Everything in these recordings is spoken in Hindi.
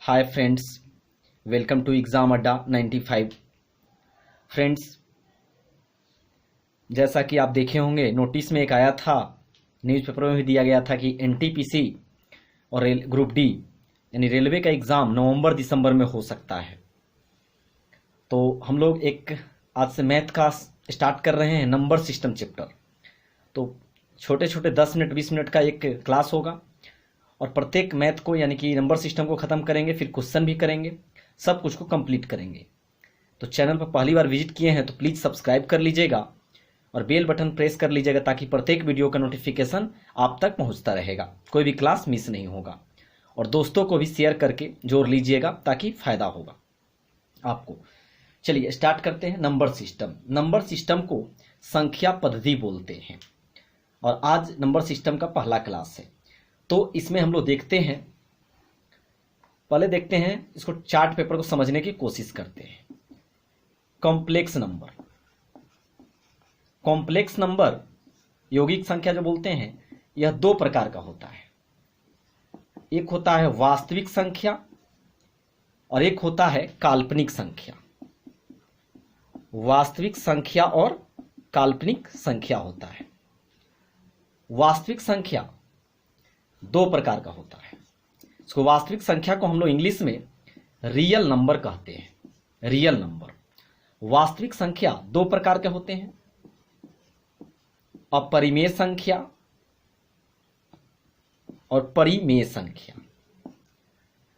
Hi friends, welcome to exam Adda 95। Friends, जैसा कि आप देखे होंगे नोटिस में एक आया था, न्यूज़पेपर में भी दिया गया था कि एनटीपीसी और ग्रुप डी यानी रेलवे का एग्ज़ाम नवंबर दिसंबर में हो सकता है। तो हम लोग एक आज से मैथ का स्टार्ट कर रहे हैं, नंबर सिस्टम चैप्टर। तो छोटे छोटे 10 मिनट 20 मिनट का एक क्लास होगा और प्रत्येक मैथ को यानी कि नंबर सिस्टम को ख़त्म करेंगे, फिर क्वेश्चन भी करेंगे, सब कुछ को कंप्लीट करेंगे। तो चैनल पर पहली बार विजिट किए हैं तो प्लीज़ सब्सक्राइब कर लीजिएगा और बेल बटन प्रेस कर लीजिएगा ताकि प्रत्येक वीडियो का नोटिफिकेशन आप तक पहुंचता रहेगा, कोई भी क्लास मिस नहीं होगा। और दोस्तों को भी शेयर करके जोड़ लीजिएगा ताकि फ़ायदा होगा आपको। चलिए स्टार्ट करते हैं। नंबर सिस्टम, नंबर सिस्टम को संख्या पद्धति बोलते हैं और आज नंबर सिस्टम का पहला क्लास है। तो इसमें हम लोग देखते हैं, पहले देखते हैं इसको, चार्ट पेपर को समझने की कोशिश करते हैं। कॉम्प्लेक्स नंबर, कॉम्प्लेक्स नंबर यौगिक संख्या जो बोलते हैं, यह दो प्रकार का होता है। एक होता है वास्तविक संख्या और एक होता है काल्पनिक संख्या। वास्तविक संख्या और काल्पनिक संख्या होता है। वास्तविक संख्या दो प्रकार का होता है। इसको वास्तविक संख्या को हम लोग इंग्लिश में रियल नंबर कहते हैं। रियल नंबर, वास्तविक संख्या दो प्रकार के होते हैं, अपरिमेय संख्या और परिमेय संख्या।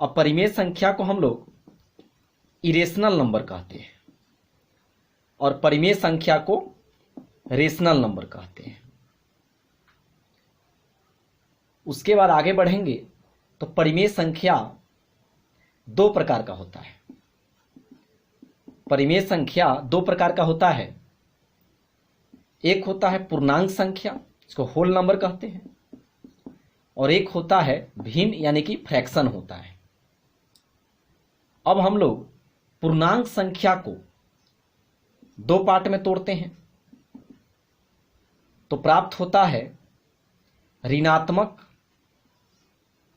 अपरिमेय संख्या को हम लोग इरेशनल नंबर कहते हैं और परिमेय संख्या को रेशनल नंबर कहते हैं। उसके बाद आगे बढ़ेंगे तो परिमेय संख्या दो प्रकार का होता है। परिमेय संख्या दो प्रकार का होता है। एक होता है पूर्णांक संख्या, इसको होल नंबर कहते हैं, और एक होता है भिन्न यानी कि फ्रैक्शन होता है। अब हम लोग पूर्णांक संख्या को दो पार्ट में तोड़ते हैं तो प्राप्त होता है ऋणात्मक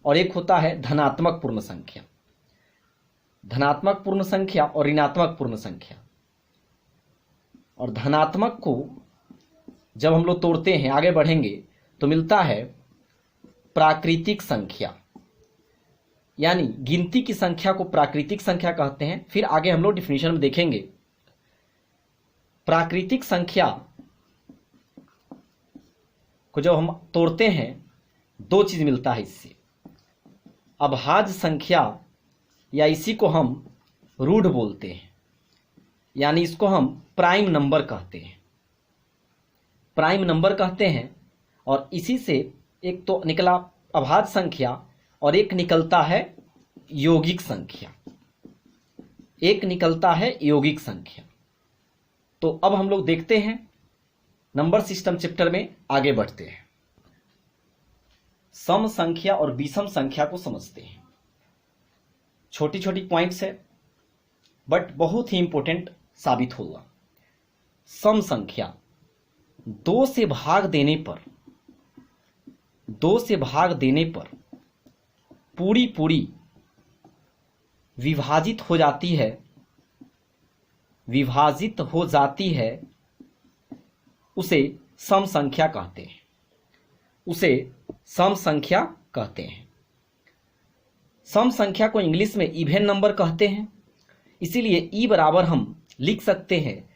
और एक होता है धनात्मक पूर्ण संख्या। धनात्मक पूर्ण संख्या और ऋणात्मक पूर्ण संख्या। और धनात्मक को जब हम लोग तोड़ते हैं, आगे बढ़ेंगे तो मिलता है प्राकृतिक संख्या, यानी गिनती की संख्या को प्राकृतिक संख्या कहते हैं। फिर आगे हम लोग डिफिनीशन में देखेंगे। प्राकृतिक संख्या को जब हम तोड़ते हैं दो चीज मिलता है इससे, अभाज्य संख्या या इसी को हम रूट बोलते हैं, यानी इसको हम प्राइम नंबर कहते हैं। प्राइम नंबर कहते हैं और इसी से एक तो निकला अभाज्य संख्या और एक निकलता है यौगिक संख्या। एक निकलता है यौगिक संख्या। तो अब हम लोग देखते हैं, नंबर सिस्टम चैप्टर में आगे बढ़ते हैं। सम संख्या और विषम संख्या को समझते हैं। छोटी छोटी पॉइंट्स है बट बहुत ही इंपॉर्टेंट साबित होगा। सम संख्या दो से भाग देने पर पूरी विभाजित हो जाती है, उसे सम संख्या कहते हैं। उसे सम संख्या कहते हैं। सम संख्या को इंग्लिश में इवन नंबर कहते हैं। इसीलिए ई बराबर हम लिख सकते हैं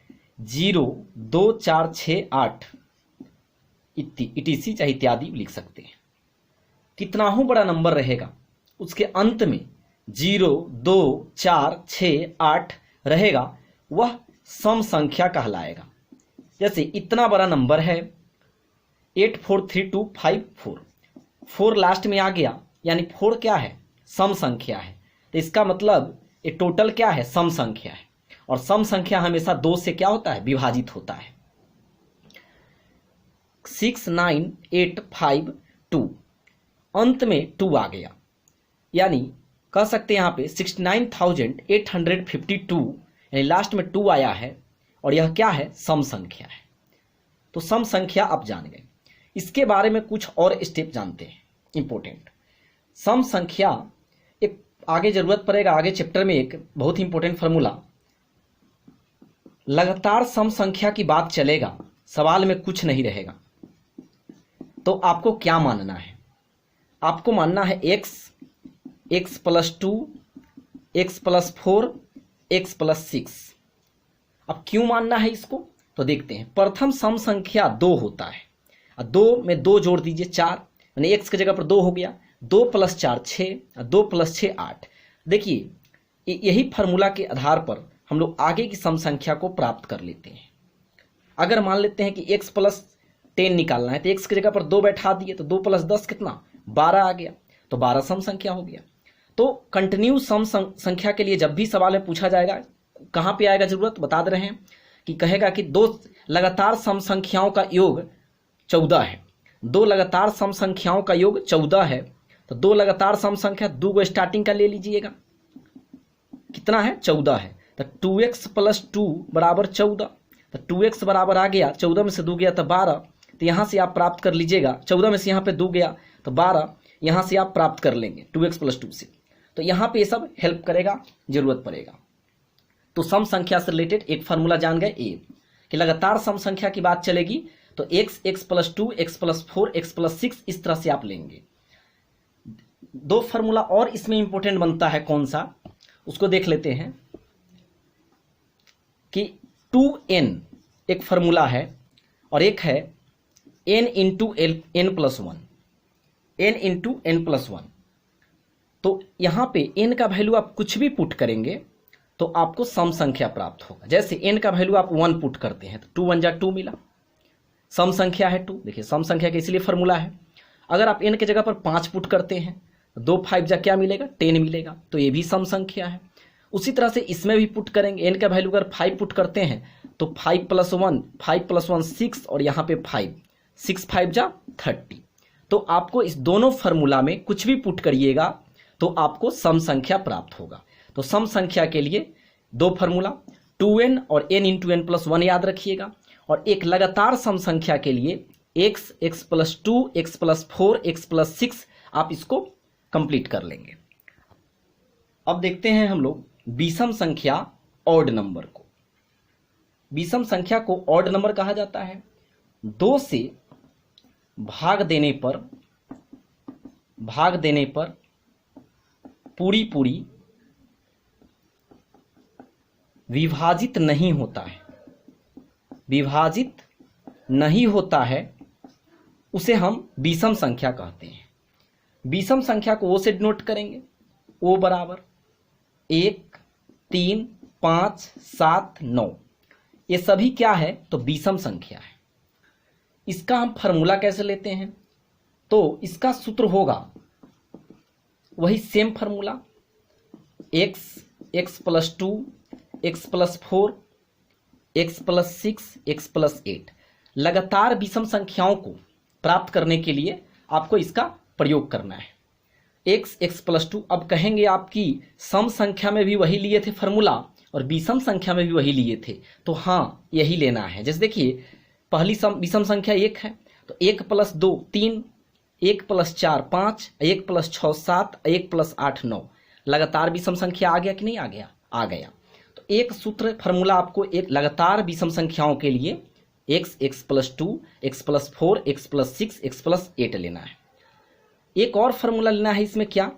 0, 2, 4, 6, 8 इटीसी चाहे इत्यादि लिख सकते हैं। कितना हो बड़ा नंबर रहेगा उसके अंत में 0, 2, 4, 6, 8 रहेगा, वह सम संख्या कहलाएगा। जैसे इतना बड़ा नंबर है 843254, 4 लास्ट में आ गया, यानी 4 क्या है? सम संख्या है। तो इसका मतलब ये टोटल क्या है? सम संख्या है। और सम संख्या हमेशा दो से क्या होता है? विभाजित होता है। 69852, अंत में 2 आ गया, यानी कह सकते हैं यहाँ पे 69852, यानी लास्ट में 2 आया है और यह क्या है? सम संख्या है। तो सम संख्या आप जान गए। इसके बारे में कुछ और स्टेप जानते हैं इंपॉर्टेंट। सम संख्या एक आगे जरूरत पड़ेगा, आगे चैप्टर में एक बहुत ही इंपॉर्टेंट फार्मूला, लगातार सम संख्या की बात चलेगा, सवाल में कुछ नहीं रहेगा। तो आपको क्या मानना है? आपको मानना है x, x + 2, x + 4, x + 6। अब क्यों मानना है इसको तो देखते हैं। प्रथम सम संख्या 2 होता है, 2 में 2 जोड़ दीजिए 4, यानी x की जगह पर 2 हो गया, 2 + 4 6, 2 + 6 8। देखिए यही फार्मूला के आधार पर हम लोग आगे की सम संख्या को प्राप्त कर लेते हैं। अगर मान लेते हैं कि x + 10 निकालना है तो x की जगह पर 2 बैठा दिए तो 2 + 10 कितना 12 आ गया, तो 12 सम संख्या हो गया। तो कंटिन्यू सम संख्या के लिए जब भी सवाल में पूछा जाएगा, कहाँ पे आएगा जरूरत बता दे रहे हैं कि कहेगा कि 2 लगातार सम संख्याओं का योग 14 है, 2 लगातार सम संख्याओं का योग 14 है, तो 2 लगातार सम संख्या 2 को स्टार्टिंग का ले लीजिएगा, कितना है 14 है, तो 2x + 2 = 14, तो 2x बराबर आ गया, 14 में से 2 गया तो 12, तो यहाँ से आप प्राप्त कर लीजिएगा, 14 में से यहाँ पे 2 गया तो 12, यहाँ से आप प्राप्त कर लेंगे 2x + 2 से। तो यहाँ पे ये सब हेल्प करेगा, जरूरत पड़ेगा। तो सम संख्या से रिलेटेड एक फार्मूला जान गए ए कि लगातार सम संख्या की बात चलेगी तो x, x + 2, x + 4, x + 6 इस तरह से आप लेंगे। 2 फार्मूला और इसमें इंपॉर्टेंट बनता है, कौन सा उसको देख लेते हैं कि 2n एक फार्मूला है और एक है n × n + 1, n × n + 1। तो यहाँ पे n का वैल्यू आप कुछ भी पुट करेंगे तो आपको सम संख्या प्राप्त होगा। जैसे n का वैल्यू आप 1 पुट करते हैं तो 2 × 1 = 2 मिला, सम संख्या है 2। देखिए सम संख्या का इसलिए फार्मूला है। अगर आप n की जगह पर 5 पुट करते हैं तो 2 × 5 = क्या मिलेगा 10 मिलेगा, तो ये भी सम संख्या है। उसी तरह से इसमें भी पुट करेंगे, n का वैल्यू अगर 5 पुट करते हैं तो 5 + 1, 5 + 1 6 और यहाँ पे 5, 6 × 5 = 30। तो आपको इस दोनों फार्मूला में कुछ भी पुट करिएगा तो आपको सम संख्या प्राप्त होगा। तो सम संख्या के लिए 2 फार्मूला 2n और n × n + 1 याद रखिएगा, और एक लगातार सम संख्या के लिए x, x + 2, x + 4, x + 6 आप इसको कंप्लीट कर लेंगे। अब देखते हैं हम लोग विषम संख्या ऑड नंबर को। विषम संख्या को ऑड नंबर कहा जाता है। 2 से भाग देने पर पूरी विभाजित नहीं होता है, उसे हम विषम संख्या कहते हैं। विषम संख्या को O से डिनोट करेंगे, O = 1, 3, 5, 7, 9। ये सभी क्या है तो विषम संख्या है। इसका हम फार्मूला कैसे लेते हैं तो इसका सूत्र होगा वही same formula, x, x + 2, x + 4, x + 6, x + 8। लगातार विषम संख्याओं को प्राप्त करने के लिए आपको इसका प्रयोग करना है। x, x + 2। अब कहेंगे आपकी सम संख्या में भी वही लिए थे फार्मूला और विषम संख्या में भी वही लिए थे, तो हाँ यही लेना है। जैसे देखिए पहली विषम संख्या 1 है तो 1 + 2 3, 1 + 4 5, 1 + 6 7, 1 + 8 9। लगातार विषम संख्या आ गया कि नहीं आ गया? आ गया। तो एक सूत्र फार्मूला आपको एक लगातार विषम संख्याओं के लिए x, x + 2, x + 4, x + 6, x + 8 लेना है। एक और फार्मूला लेना है इसमें, क्या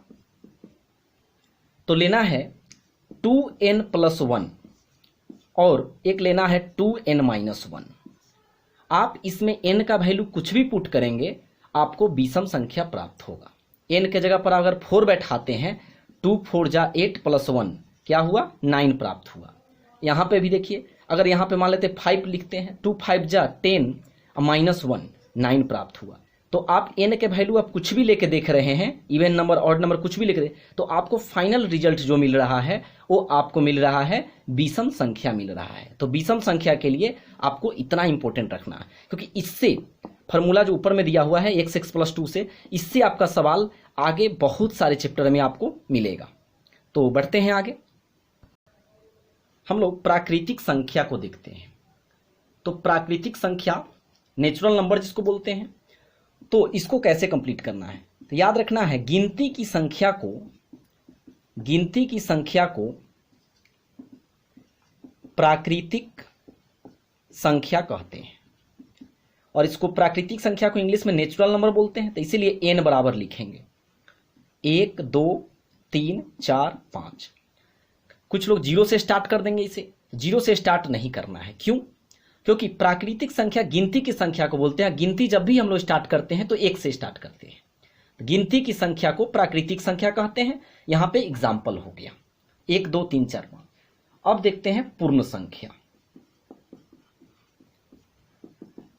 तो लेना है 2n + 1 और एक लेना है 2n - 1। आप इसमें n का वैल्यू कुछ भी पुट करेंगे आपको विषम संख्या प्राप्त होगा। n के जगह पर अगर 4 बैठाते हैं 2 × 4 = 8 + 1 क्या हुआ 9 प्राप्त हुआ। यहाँ पे भी देखिए अगर यहाँ पे मान लेते 5 लिखते हैं 2 × 5 = 10 -1 9 प्राप्त हुआ। तो आप n के वैल्यू आप कुछ भी लेके देख रहे हैं, इवन नंबर ऑड नंबर कुछ भी लिख रहे, तो आपको फाइनल रिजल्ट जो मिल रहा है वो आपको मिल रहा है विषम संख्या मिल रहा है। तो विषम संख्या के लिए आपको इतना इंपॉर्टेंट रखना है, क्योंकि इससे फार्मूला जो ऊपर में दिया हुआ है x, x + 2 से, इससे आपका सवाल आगे बहुत सारे चैप्टर में आपको मिलेगा। तो बढ़ते हैं आगे, हम लोग प्राकृतिक संख्या को देखते हैं। तो प्राकृतिक संख्या नेचुरल नंबर जिसको बोलते हैं, तो इसको कैसे कंप्लीट करना है तो याद रखना है गिनती की संख्या को गिनती की संख्या को प्राकृतिक संख्या कहते हैं, और इसको प्राकृतिक संख्या को इंग्लिश में नेचुरल नंबर बोलते हैं। तो इसीलिए n बराबर लिखेंगे 1 2 3 4 5। कुछ लोग जीरो से स्टार्ट कर देंगे, इसे जीरो से स्टार्ट नहीं करना है। क्यों? क्योंकि प्राकृतिक संख्या गिनती की संख्या को बोलते हैं। गिनती जब भी हम लोग स्टार्ट करते हैं तो 1 से स्टार्ट करते हैं। गिनती की संख्या को प्राकृतिक संख्या कहते हैं। यहां पे एग्जाम्पल हो गया 1 2 3 4 5। अब देखते हैं पूर्ण संख्या।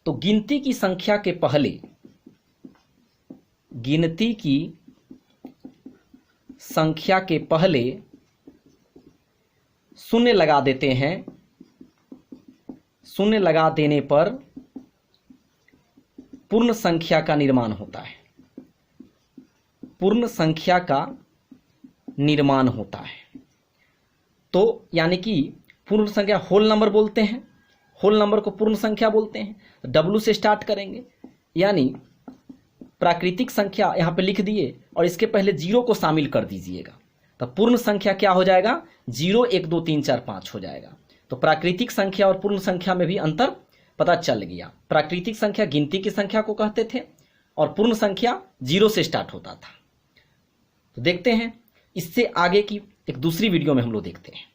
तो गिनती की संख्या के पहले, गिनती की संख्या के पहले शून्य लगा देते हैं। शून्य लगा देने पर पूर्ण संख्या का निर्माण होता है। पूर्ण संख्या का निर्माण होता है। तो यानी कि पूर्ण संख्या होल नंबर बोलते हैं। होल नंबर को पूर्ण संख्या बोलते हैं। तो W से स्टार्ट करेंगे, यानी प्राकृतिक संख्या यहां पे लिख दिए और इसके पहले जीरो को शामिल कर दीजिएगा। तो पूर्ण संख्या क्या हो जाएगा? 0 1 2 3 4 5 हो जाएगा। तो प्राकृतिक संख्या और पूर्ण संख्या में भी अंतर पता चल गया। प्राकृतिक संख्या गिनती की संख्या को कहते थे और पूर्ण संख्या 0 से स्टार्ट होता था। तो देखते हैं इससे आगे की एक दूसरी वीडियो में हम लोग देखते हैं।